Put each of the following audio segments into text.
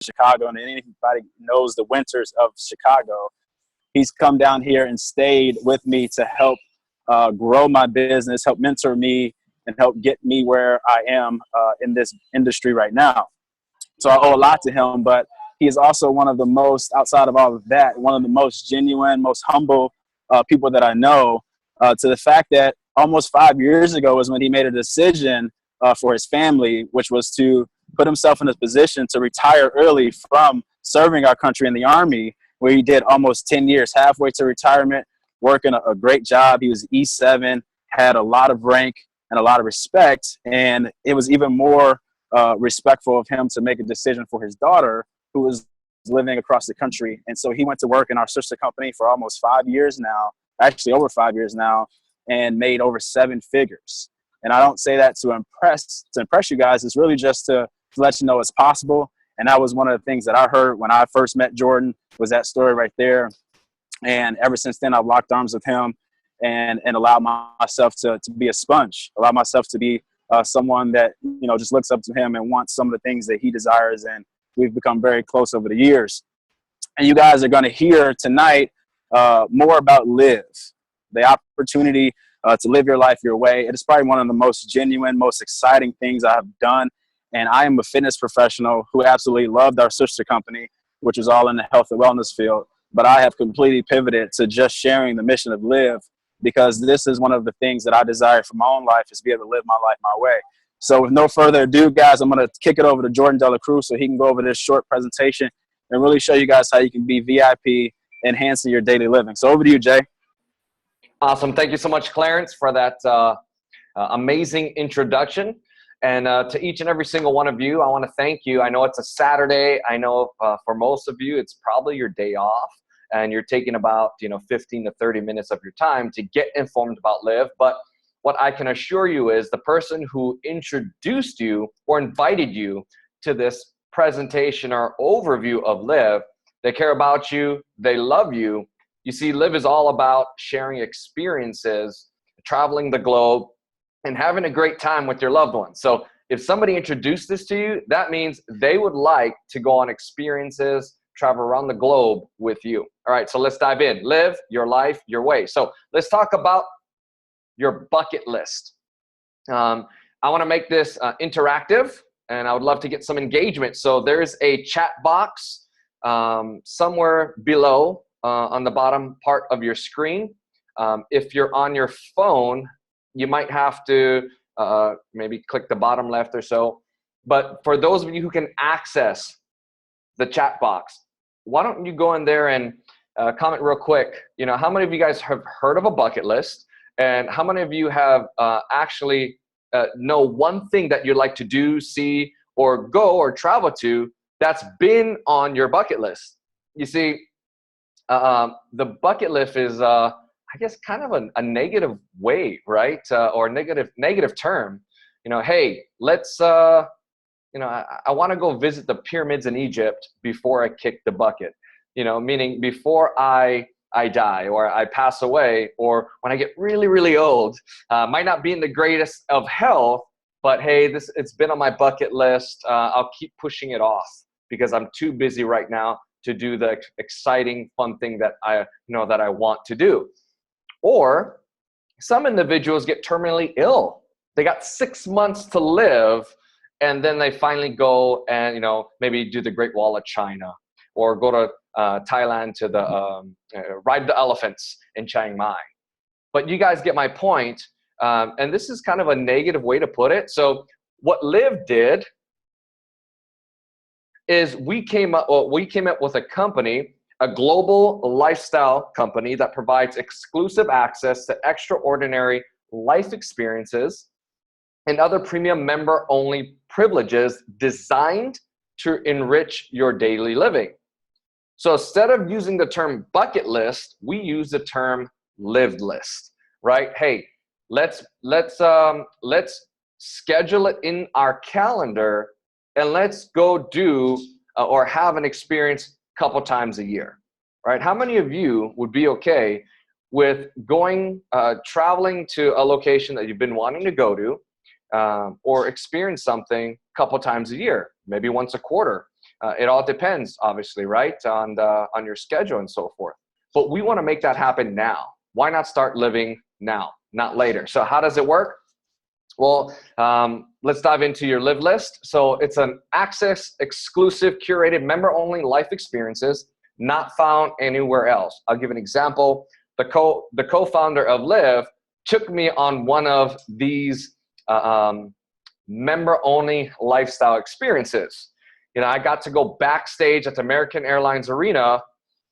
Chicago, and anybody knows the winters of Chicago, he's come down here and stayed with me to help grow my business, help mentor me, and help get me where I am in this industry right now. So I owe a lot to him, but he is also one of the most, outside of all of that, one of the most genuine, most humble people that I know, to the fact that almost 5 years ago was when he made a decision for his family, which was to put himself in a position to retire early from serving our country in the Army, where he did almost 10 years, halfway to retirement, working a great job. He was E7, had a lot of rank and a lot of respect, and it was even more respectful of him to make a decision for his daughter, who was living across the country. And so he went to work in our sister company for almost 5 years now, actually over 5 years now, and made over 7 figures. And I don't say that to impress you guys. It's really just to let you know it's possible. And that was one of the things that I heard when I first met Jordan, was that story right there. And ever since then, I've locked arms with him and allowed myself to be a sponge, allow myself to be someone that, just looks up to him and wants some of the things that he desires. And we've become very close over the years. And you guys are going to hear tonight more about Liv, the opportunity to live your life your way. It is probably one of the most genuine, most exciting things I have done. And I am a fitness professional who absolutely loved our sister company, which is all in the health and wellness field. But I have completely pivoted to just sharing the mission of Liv, because this is one of the things that I desire for my own life, is to be able to live my life my way. So with no further ado, guys, I'm going to kick it over to Jordan Dela Cruz so he can go over this short presentation and really show you guys how you can be VIP, enhancing your daily living. So over to you, Jay. Awesome. Thank you so much, Clarence, for that amazing introduction. And to each and every single one of you, I want to thank you. I know it's a Saturday. I know for most of you, it's probably your day off, and you're taking about 15 to 30 minutes of your time to get informed about Liv. But what I can assure you is the person who introduced you or invited you to this presentation or overview of Liv, they care about you, they love you. You see, Liv is all about sharing experiences, traveling the globe, and having a great time with your loved ones. So if somebody introduced this to you, that means they would like to go on experiences, travel around the globe with you. All right, so let's dive in. Live your life your way. So let's talk about your bucket list. I want to make this interactive, and I would love to get some engagement. So there's a chat box somewhere below on the bottom part of your screen. If you're on your phone, you might have to maybe click the bottom left or so. But for those of you who can access the chat box, why don't you go in there and comment real quick. How many of you guys have heard of a bucket list? And how many of you have actually know one thing that you'd like to do, see, or go or travel to that's been on your bucket list? You see, the bucket list is, I guess, kind of a negative way, right? Or negative term. Hey, let's, I want to go visit the pyramids in Egypt before I kick the bucket. Meaning before I die or I pass away, or when I get really, really old. Might not be in the greatest of health, but hey, it's been on my bucket list. I'll keep pushing it off because I'm too busy right now to do the exciting, fun thing that I want to do. Or some individuals get terminally ill. They got 6 months to live, and then they finally go and maybe do the Great Wall of China, or go to Thailand to ride the elephants in Chiang Mai. But you guys get my point, and this is kind of a negative way to put it. So what Liv did is we came up with a company, a global lifestyle company that provides exclusive access to extraordinary life experiences and other premium member-only privileges designed to enrich your daily living. So instead of using the term bucket list, we use the term lived list, right? Hey, let's schedule it in our calendar and let's go do or have an experience a couple times a year, right? How many of you would be okay with going, traveling to a location that you've been wanting to go to, or experience something a couple times a year, maybe once a quarter? It all depends, obviously, right, on your schedule and so forth. But we want to make that happen now. Why not start living now, not later? So how does it work? Well, let's dive into your live list. So it's an access exclusive, curated, member-only life experiences not found anywhere else. I'll give an example. The co-founder of Liv took me on one of these member-only lifestyle experiences. You know, I got to go backstage at the American Airlines Arena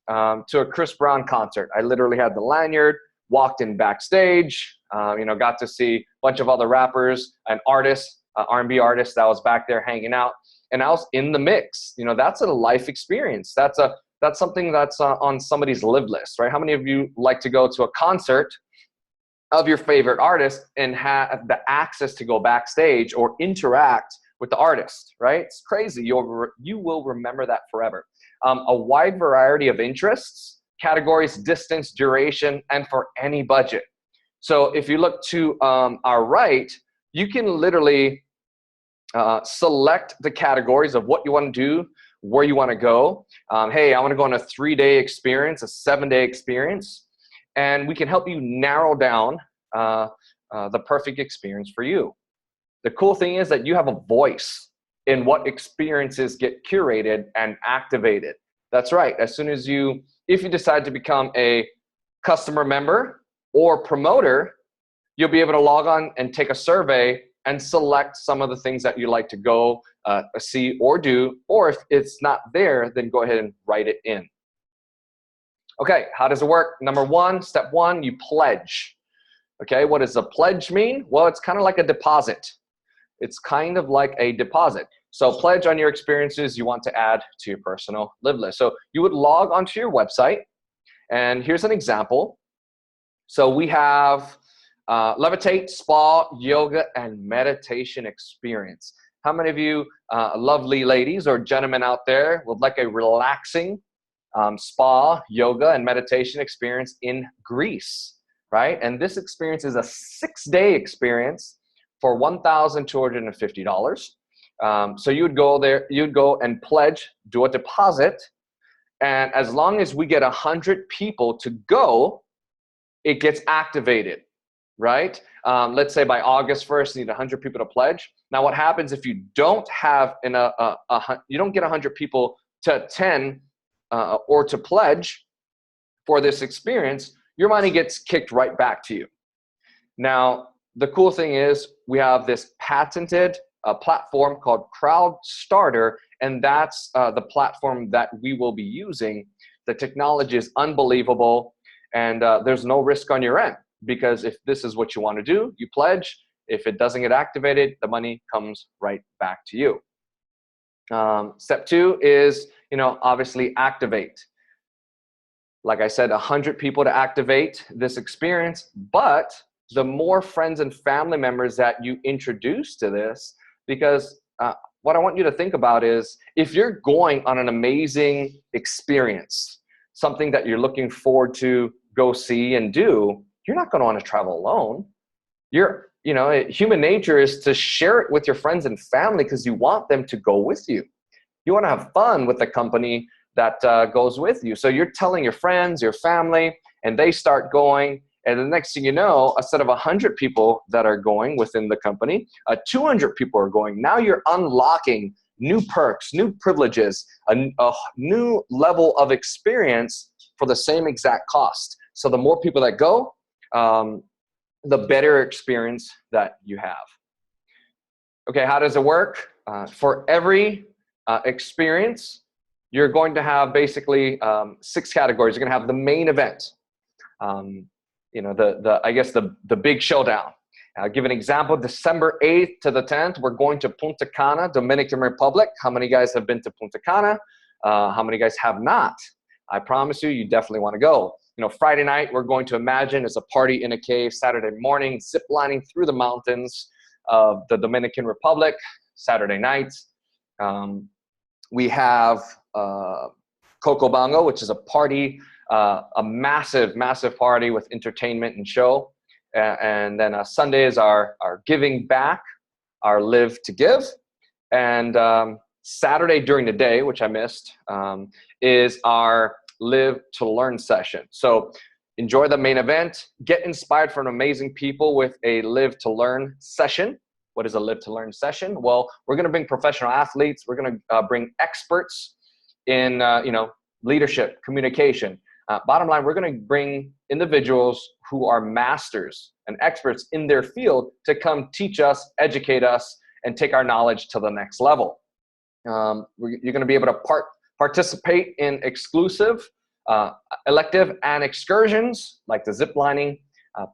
to a Chris Brown concert. I literally had the lanyard, walked in backstage, you know, got to see a bunch of other rappers and artists, R&B artists that was back there hanging out, and I was in the mix. You know, that's a life experience. That's something that's on somebody's live list, right? How many of you like to go to a concert of your favorite artist and have the access to go backstage or interact with the artist, right? It's crazy. You will remember that forever. A wide variety of interests, categories, distance, duration, and for any budget. So if you look to our right, you can literally select the categories of what you want to do, where you want to go. Hey, I want to go on a 3-day experience, a 7-day experience, and we can help you narrow down the perfect experience for you. The cool thing is that you have a voice in what experiences get curated and activated. That's right. As soon as if you decide to become a customer member or promoter, you'll be able to log on and take a survey and select some of the things that you like to go see or do, or if it's not there, then go ahead and write it in. Okay, how does it work? Number one, step one, you pledge. Okay, what does a pledge mean? Well, it's kind of like a deposit. It's kind of like a deposit. So pledge on your experiences you want to add to your personal live list. So you would log onto your website, and here's an example. So we have levitate, spa, yoga, and meditation experience. How many of you lovely ladies or gentlemen out there would like a relaxing spa, yoga, and meditation experience in Greece, right? And this experience is a 6-day experience for $1,250. So you would go there, you'd go and pledge, do a deposit, and as long as we get 100 people to go, it gets activated, right? Let's say by August 1st, you need 100 people to pledge. Now, what happens if you don't have you don't get 100 people to attend or to pledge for this experience? Your money gets kicked right back to you. Now, the cool thing is we have this patented platform called CrowdStarter, and that's the platform that we will be using. The technology is unbelievable, and there's no risk on your end, because if this is what you want to do, you pledge. If it doesn't get activated, the money comes right back to you. Step two is, obviously activate. Like I said, 100 people to activate this experience, but the more friends and family members that you introduce to this, because what I want you to think about is, if you're going on an amazing experience, something that you're looking forward to go see and do, you're not going to want to travel alone. Human nature is to share it with your friends and family because you want them to go with you. You want to have fun with the company that goes with you. So you're telling your friends, your family, and they start going. And the next thing you know, a set of 100 people that are going within the company, 200 people are going. Now you're unlocking new perks, new privileges, a new level of experience for the same exact cost. So the more people that go, the better experience that you have. Okay, how does it work? For every experience, you're going to have basically 6 categories. You're going to have the main event. I guess the big showdown. I'll give an example. December 8th to the 10th, we're going to Punta Cana, Dominican Republic. How many guys have been to Punta Cana? How many guys have not? I promise you, you definitely want to go. Friday night, we're going to Imagine. It's a party in a cave. Saturday morning, zip lining through the mountains of the Dominican Republic. Saturday night, we have Coco Bongo, which is a party, a massive, massive party with entertainment and show. And then Sunday is our giving back, our live to give. And Saturday during the day, which I missed, is our Live to Learn session. So enjoy the main event, get inspired from amazing people with a Live to Learn session. What is a Live to Learn session? Well, we're going to bring professional athletes. We're going to bring experts in leadership, communication. Bottom line, we're going to bring individuals who are masters and experts in their field to come teach us, educate us, and take our knowledge to the next level. You're going to be able to participate in exclusive, elective, and excursions like the zip lining,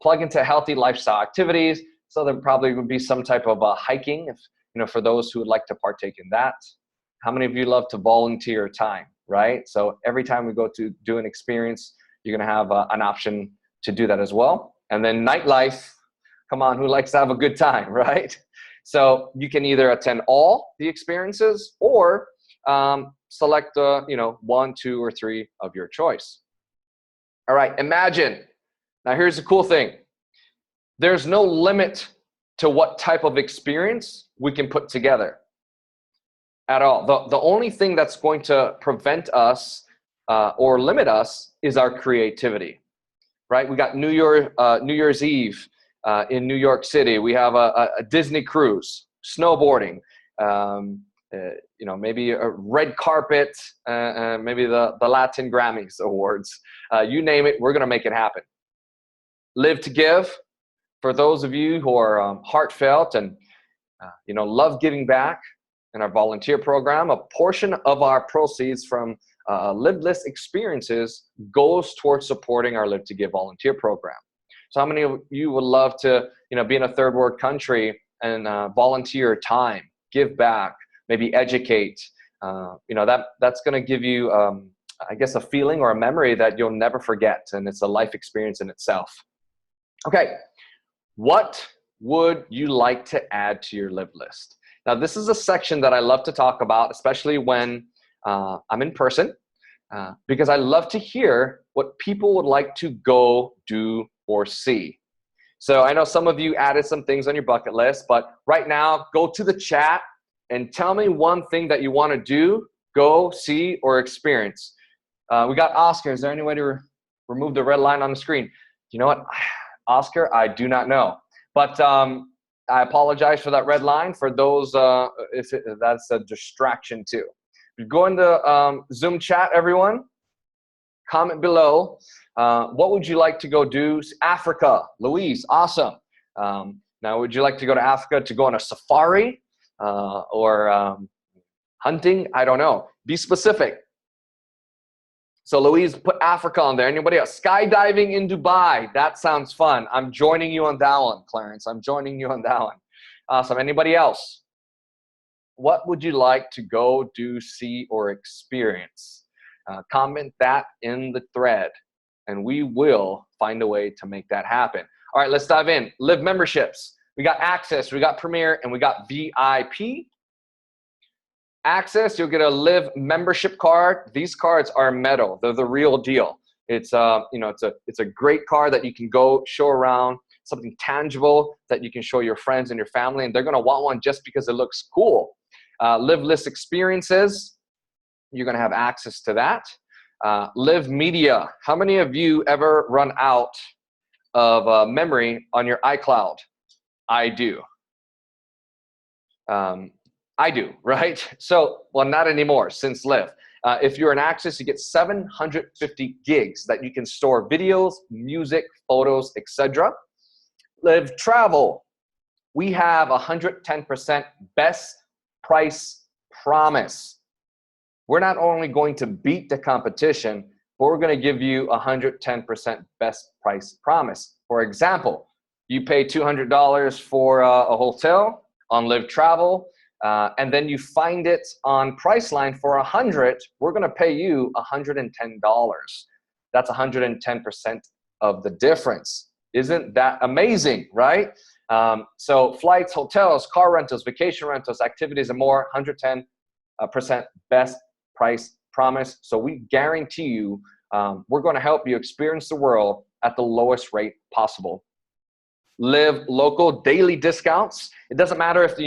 plug into healthy lifestyle activities. So there probably would be some type of hiking, if for those who would like to partake in that. How many of you love to volunteer time, right? So every time we go to do an experience, you're going to have an option to do that as well. And then nightlife, come on, who likes to have a good time, right? So you can either attend all the experiences or select 1, 2, or 3 of your choice. All right, imagine. Now here's the cool thing. There's no limit to what type of experience we can put together at all. The only thing that's going to prevent us or limit us is our creativity, right? We got New Year's Eve in New York City. We have a Disney cruise, snowboarding, maybe a red carpet, maybe the Latin Grammys awards. You name it, we're going to make it happen. Live to Give. For those of you who are heartfelt and love giving back in our volunteer program, a portion of our proceeds from Liveless experiences goes towards supporting our Live to Give volunteer program. So how many of you would love to be in a third world country and volunteer time, give back, maybe educate? That's going to give you, a feeling or a memory that you'll never forget, and it's a life experience in itself. Okay. What would you like to add to your Live list? Now, this is a section that I love to talk about, especially when I'm in person, because I love to hear what people would like to go do or see. So I know some of you added some things on your bucket list, but right now, go to the chat and tell me one thing that you want to do, go, see, or experience. We got Oscar. Is there any way to remove the red line on the screen? You know what? Oscar, I do not know, but I apologize for that red line. For those, that's a distraction too. Go into Zoom chat, everyone. Comment below. What would you like to go do? Africa, Louise, awesome. Now, would you like to go to Africa to go on a safari or hunting? I don't know. Be specific. So Louise, put Africa on there. Anybody else? Skydiving in Dubai. That sounds fun. I'm joining you on that one, Clarence. I'm joining you on that one. Awesome. Anybody else? What would you like to go do, see, or experience? Comment that in the thread, and we will find a way to make that happen. All right, let's dive in. Live memberships. We got Access, we got Premier, and we got VIP. Access, you'll get a Live membership card. These cards are metal. They're the real deal. It's it's a great card that you can go show around, something tangible that you can show your friends and your family, and they're going to want one just because it looks cool. Live List experiences, you're going to have access to that. Live Media. How many of you ever run out of memory on your iCloud? I do. I do, right? So, well, not anymore since Live. If you're in Access, you get 750 gigs that you can store videos, music, photos, etc. Live Travel. We have 110% best price promise. We're not only going to beat the competition, but we're going to give you 110% best price promise. For example, you pay $200 for a hotel on Live Travel, and then you find it on Priceline for $100, we're going to pay you $110. That's 110% of the difference. Isn't that amazing, right? So flights, hotels, car rentals, vacation rentals, activities, and more, 110% best price promise. So we guarantee you we're going to help you experience the world at the lowest rate possible. Live local daily discounts. It doesn't matter if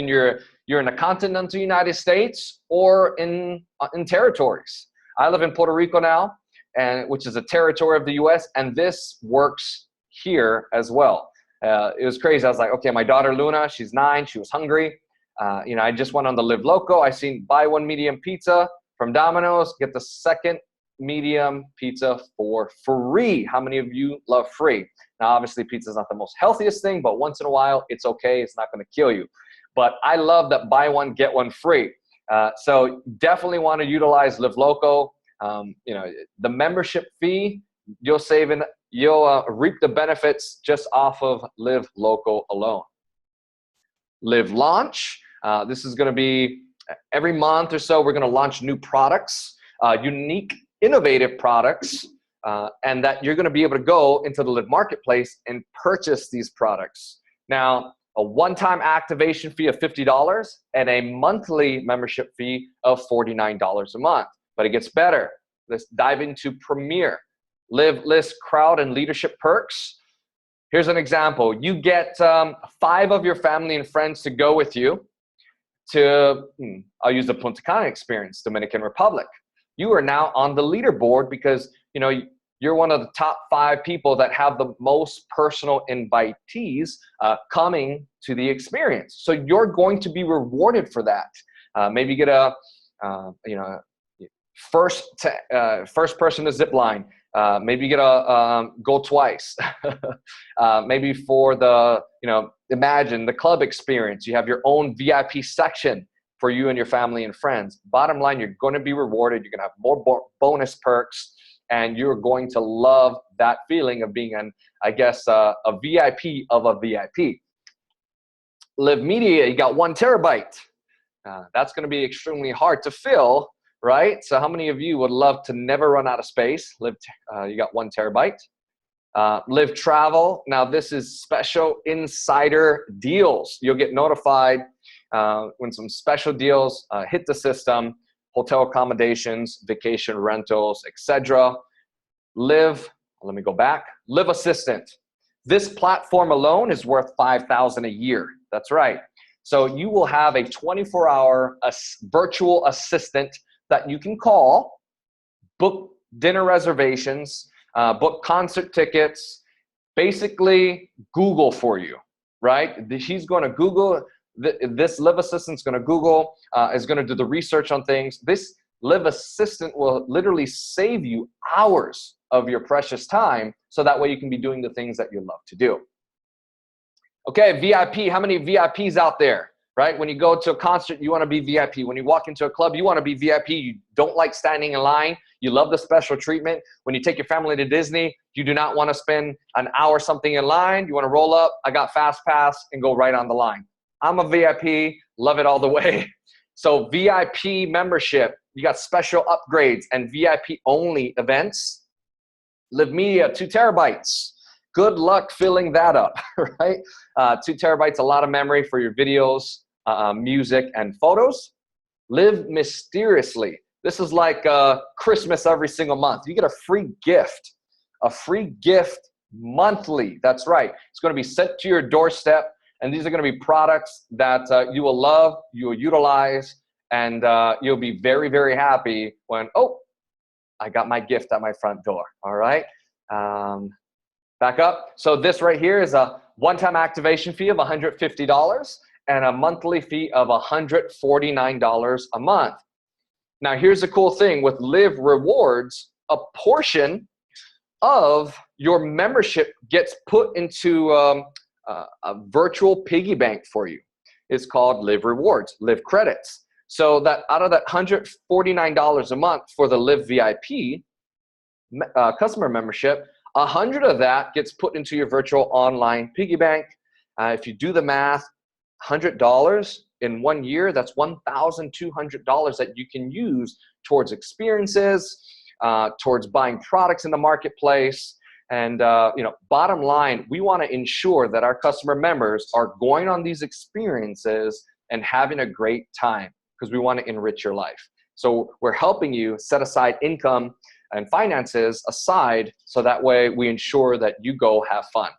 you're in the continental United States or in territories. I live in Puerto Rico now, which is a territory of the US, and this works here as well. It was crazy. I was like, okay, my daughter Luna, she's 9, she was hungry. I just went on the Live Loco. I seen buy one medium pizza from Domino's, get the second medium pizza for free. How many of you love free? Now, obviously, pizza is not the most healthiest thing, but once in a while, it's okay. It's not going to kill you. But I love that buy one, get one free. So definitely want to utilize Live Loco. The membership fee, you'll reap the benefits just off of Live Loco alone. Live Launch. This is going to be every month or so, we're going to launch new products, unique, innovative products, and that you're going to be able to go into the Live Marketplace and purchase these products. Now, a one-time activation fee of $50 and a monthly membership fee of $49 a month. But it gets better. Let's dive into Premier. Live List Crowd and Leadership Perks. Here's an example. You get 5 of your family and friends to go with you to, I'll use the Punta Cana experience, Dominican Republic. You are now on the leaderboard because you're one of the top 5 people that have the most personal invitees coming to the experience. So you're going to be rewarded for that. Maybe get a first person to zip line. Maybe you get a go twice. Maybe for the, imagine the club experience. You have your own VIP section for you and your family and friends. Bottom line, you're going to be rewarded. You're going to have more bonus perks, and you're going to love that feeling of being a VIP of a VIP. Live Media, you got 1 terabyte. That's going to be extremely hard to fill, right? So how many of you would love to never run out of space? You got 1 terabyte. Live Travel. Now this is special insider deals. You'll get notified when some special deals hit the system, hotel accommodations, vacation rentals, etc. Live Assistant. This platform alone is worth $5,000 a year. That's right. So you will have a 24-hour virtual assistant that you can call, book dinner reservations, book concert tickets, basically Google for you, right? He's going to Google, this Live Assistant's going to Google, is going to do the research on things. This Live Assistant will literally save you hours of your precious time, so that way you can be doing the things that you love to do. Okay, VIP, how many VIPs out there? Right? When you go to a concert, you want to be VIP. When you walk into a club, you want to be VIP. You don't like standing in line. You love the special treatment. When you take your family to Disney, you do not want to spend an hour something in line. You want to roll up, I got Fast Pass, and go right on the line. I'm a VIP, love it all the way. So VIP membership, you got special upgrades and VIP only events. Live Media, 2 terabytes. Good luck filling that up, right? 2 terabytes, a lot of memory for your videos, music, and photos. Live Mysteriously. This is like Christmas every single month. You get a free gift monthly. That's right. It's going to be sent to your doorstep, and these are going to be products that you will love, you will utilize, and you'll be very, very happy when, oh, I got my gift at my front door. All right. Back up. So this right here is a one-time activation fee of $150 and a monthly fee of $149 a month. Now, here's the cool thing with Live Rewards, a portion of your membership gets put into a virtual piggy bank for you. It's called Live Rewards, Live Credits. So that out of that $149 a month for the Live VIP customer membership, 100 of that gets put into your virtual online piggy bank. If you do the math, $100 in 1 year, that's $1,200 that you can use towards experiences, towards buying products in the marketplace. And bottom line, we want to ensure that our customer members are going on these experiences and having a great time, because we want to enrich your life. So we're helping you set aside income and finances aside, so that way we ensure that you go have fun.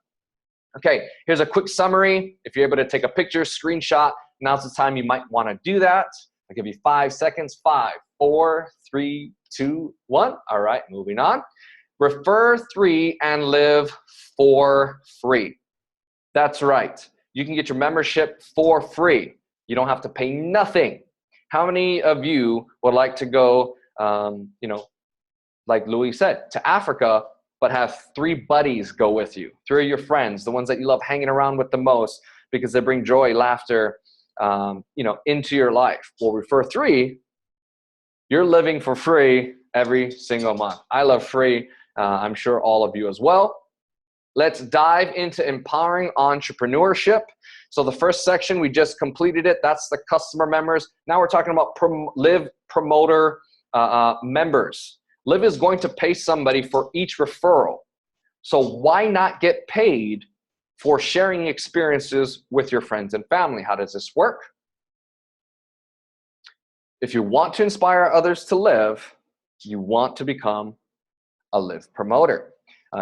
Okay, here's a quick summary. If you're able to take a picture, screenshot, now's the time you might want to do that. I'll give you 5 seconds. 5, 4, 3, 2, 1. All right, moving on. Refer 3 and live for free. That's right. You can get your membership for free. You don't have to pay nothing. How many of you would like to go, like Louis said, to Africa, but have 3 buddies go with you, 3 of your friends, the ones that you love hanging around with the most because they bring joy, laughter, into your life? Well, refer 3, you're living for free every single month. I love free. I'm sure all of you as well. Let's dive into empowering entrepreneurship. So the first section, we just completed it. That's the customer members. Now we're talking about Liv promoter members. Liv is going to pay somebody for each referral. So why not get paid for sharing experiences with your friends and family? How does this work? If you want to inspire others to live, you want to become a Liv promoter.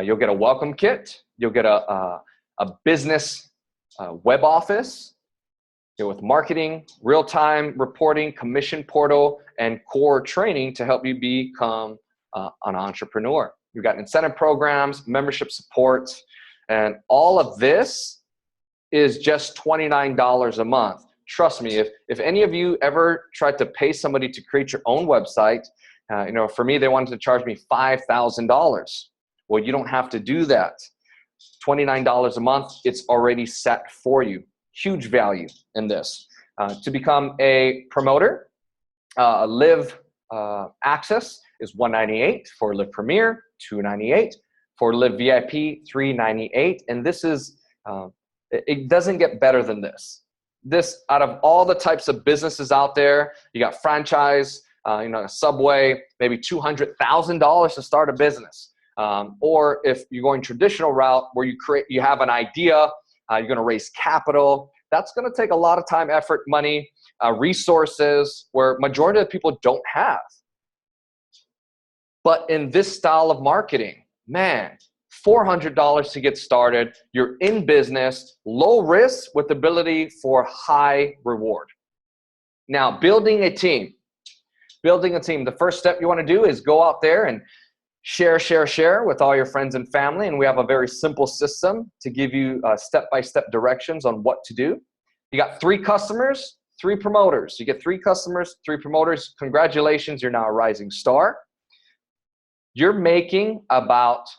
You'll get a welcome kit. You'll get a business web office with marketing, real-time reporting, commission portal, and core training to help you become an entrepreneur. You've got incentive programs, membership support, and all of this is just $29 a month. Trust me, if any of you ever tried to pay somebody to create your own website, for me, they wanted to charge me $5,000. Well, you don't have to do that. $29 a month, it's already set for you. Huge value in this. To become a promoter, Liv Access is $198 for Liv Premier, $298 for Liv VIP, $398, and this is it doesn't get better than this. This, out of all the types of businesses out there, you got franchise, a Subway, maybe $200,000 to start a business. Or if you're going traditional route where you have an idea, you're going to raise capital. That's going to take a lot of time, effort, money, resources, where majority of people don't have. But in this style of marketing, man, $400 to get started. You're in business, low risk with ability for high reward. Now, building a team. The first step you want to do is go out there and share with all your friends and family. And we have a very simple system to give you step-by-step directions on what to do. You got 3 customers, 3 promoters. You get 3 customers, 3 promoters. Congratulations, you're now a rising star. You're making about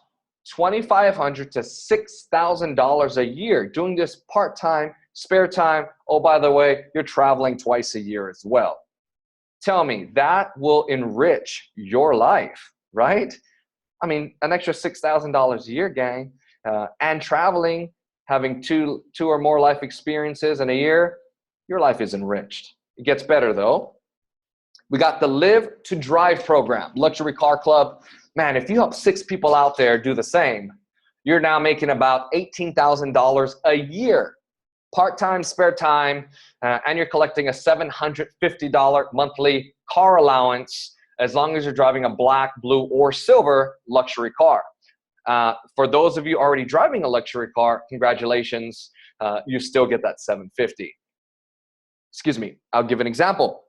$2,500 to $6,000 a year doing this part-time, spare time. Oh, by the way, you're traveling twice a year as well. Tell me, that will enrich your life, right? I mean, an extra $6,000 a year, gang, and traveling, having two or more life experiences in a year, your life is enriched. It gets better though. We got the Live to Drive program, luxury car club. Man, if you help 6 people out there do the same, you're now making about $18,000 a year, part-time, spare time, and you're collecting a $750 monthly car allowance as long as you're driving a black, blue, or silver luxury car. For those of you already driving a luxury car, congratulations, you still get that $750. Excuse me, I'll give an example.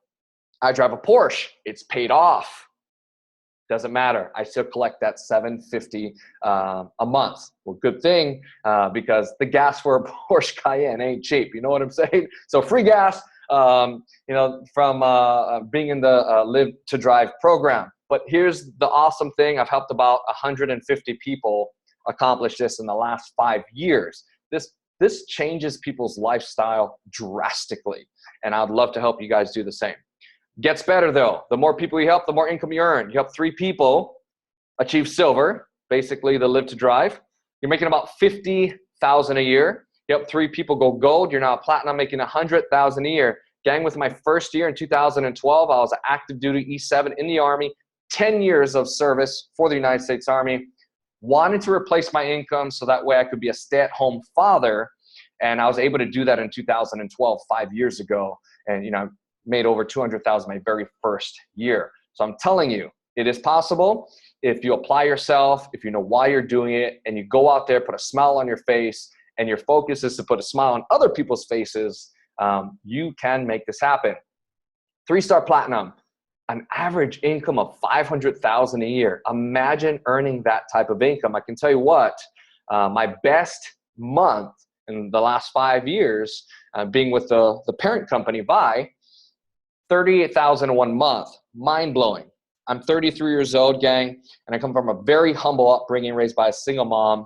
I drive a Porsche, it's paid off. Doesn't matter, I still collect that $750 a month. Well, good thing, because the gas for a Porsche Cayenne ain't cheap, you know what I'm saying? So free gas, from being in the Live to Drive program. But here's the awesome thing, I've helped about 150 people accomplish this in the last 5 years. This changes people's lifestyle drastically, and I'd love to help you guys do the same. Gets better though. The more people you help, the more income you earn. You help 3 people achieve silver, basically the Live to Drive. You're making about $50,000 a year. You help 3 people go gold. You're now platinum, making $100,000 a year. Gang, with my first year in 2012, I was an active duty E7 in the Army, 10 years of service for the United States Army. Wanted to replace my income so that way I could be a stay-at-home father, and I was able to do that in 2012, 5 years ago, and made over $200,000 my very first year. So I'm telling you, it is possible if you apply yourself, if you know why you're doing it, and you go out there, put a smile on your face, and your focus is to put a smile on other people's faces. You can make this happen. 3-star platinum, an average income of $500,000 a year. Imagine earning that type of income. I can tell you what, my best month in the last 5 years, being with the parent company, Vi, $38,000 in 1 month. Mind-blowing. I'm 33 years old, gang, and I come from a very humble upbringing, raised by a single mom.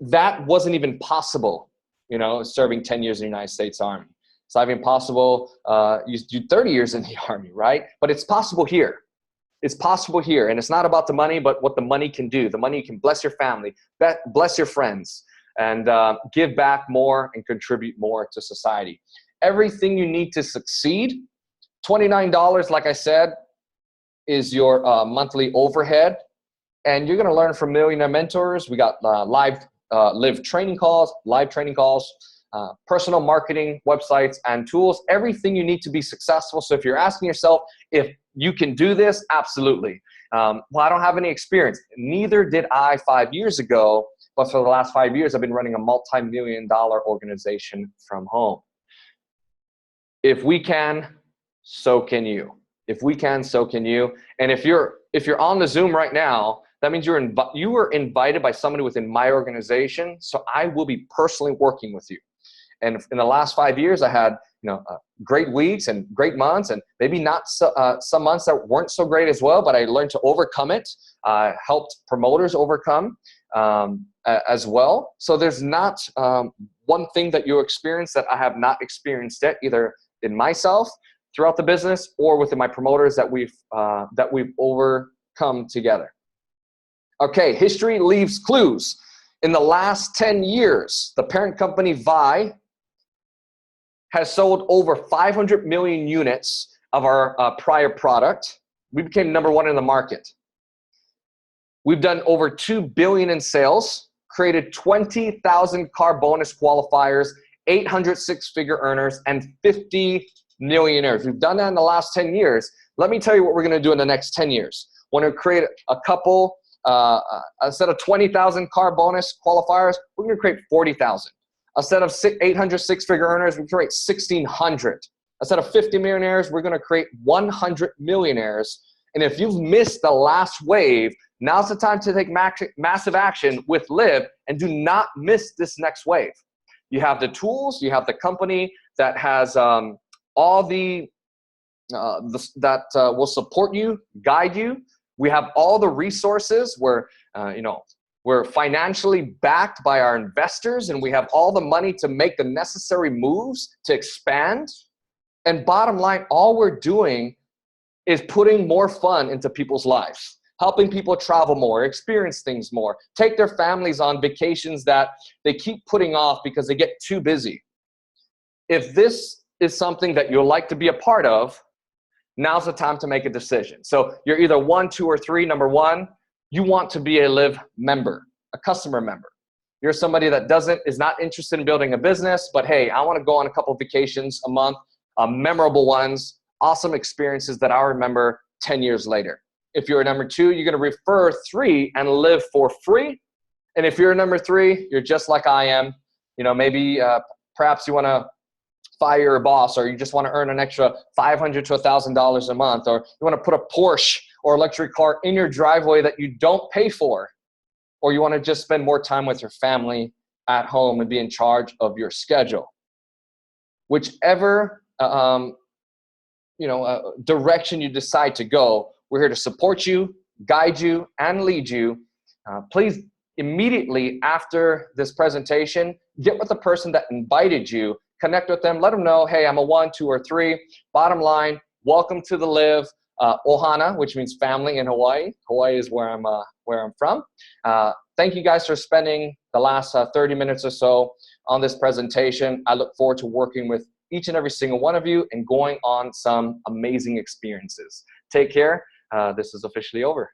That wasn't even possible, you know, serving 10 years in the United States Army. It's not even possible, you do 30 years in the Army, right? But it's possible here. It's possible here. And it's not about the money, but what the money can do. The money can bless your family, bless your friends, and give back more and contribute more to society. Everything you need to succeed. $29, like I said, is your monthly overhead. And you're going to learn from millionaire mentors. We got live training calls, personal marketing websites and tools, everything you need to be successful. So if you're asking yourself if you can do this, absolutely. Well, I don't have any experience. Neither did I 5 years ago, but for the last 5 years, I've been running a multi-million-dollar organization from home. If we can, so can you. If we can, so can you. And if you're on the Zoom right now, that means you were invited by somebody within my organization, so I will be personally working with you. And in the last 5 years, I had great weeks and great months, and maybe not some months that weren't so great as well, but I learned to overcome it, helped promoters overcome as well. So there's not one thing that you experience that I have not experienced yet, either in myself throughout the business or within my promoters that we've overcome together. Okay, history leaves clues. In the last 10 years, the parent company Vi has sold over 500 million units of our prior product. We became #1 in the market. We've done over $2 billion in sales, created 20,000 car bonus qualifiers, 800 six-figure earners, and 50 millionaires. We've done that in the last 10 years. Let me tell you what we're going to do in the next 10 years. We're going to create a couple, instead of 20,000 car bonus qualifiers, we're going to create 40,000. Instead of 800 six-figure earners, we create 1,600. Instead of 50 millionaires, we're going to create 100 millionaires. And if you've missed the last wave, now's the time to take massive action with Liv, and do not miss this next wave. You have the tools, you have the company that has all that will support you, guide you. We have all the resources where, we're financially backed by our investors, and we have all the money to make the necessary moves to expand. And bottom line, all we're doing is putting more fun into people's lives, helping people travel more, experience things more, take their families on vacations that they keep putting off because they get too busy. If this is something that you'd like to be a part of, now's the time to make a decision. So you're either 1, 2, or 3. Number 1, you want to be a Liv member, a customer member. You're somebody that is not interested in building a business, but hey, I want to go on a couple of vacations a month, memorable ones, awesome experiences that I'll remember 10 years later. If you're number 2, you're going to refer 3 and live for free. And if you're number 3, you're just like I am. Maybe perhaps you want to fire your boss, or you just want to earn an extra $500 to $1,000 a month, or you want to put a Porsche or a luxury car in your driveway that you don't pay for, or you want to just spend more time with your family at home and be in charge of your schedule. Whichever direction you decide to go, we're here to support you, guide you, and lead you. Please, immediately after this presentation, get with the person that invited you, connect with them, let them know, hey, I'm a 1, 2, or 3. Bottom line, welcome to the Liv Ohana, which means family in Hawaii. Hawaii is where I'm from. Thank you guys for spending the last 30 minutes or so on this presentation. I look forward to working with each and every single one of you and going on some amazing experiences. Take care. This is officially over.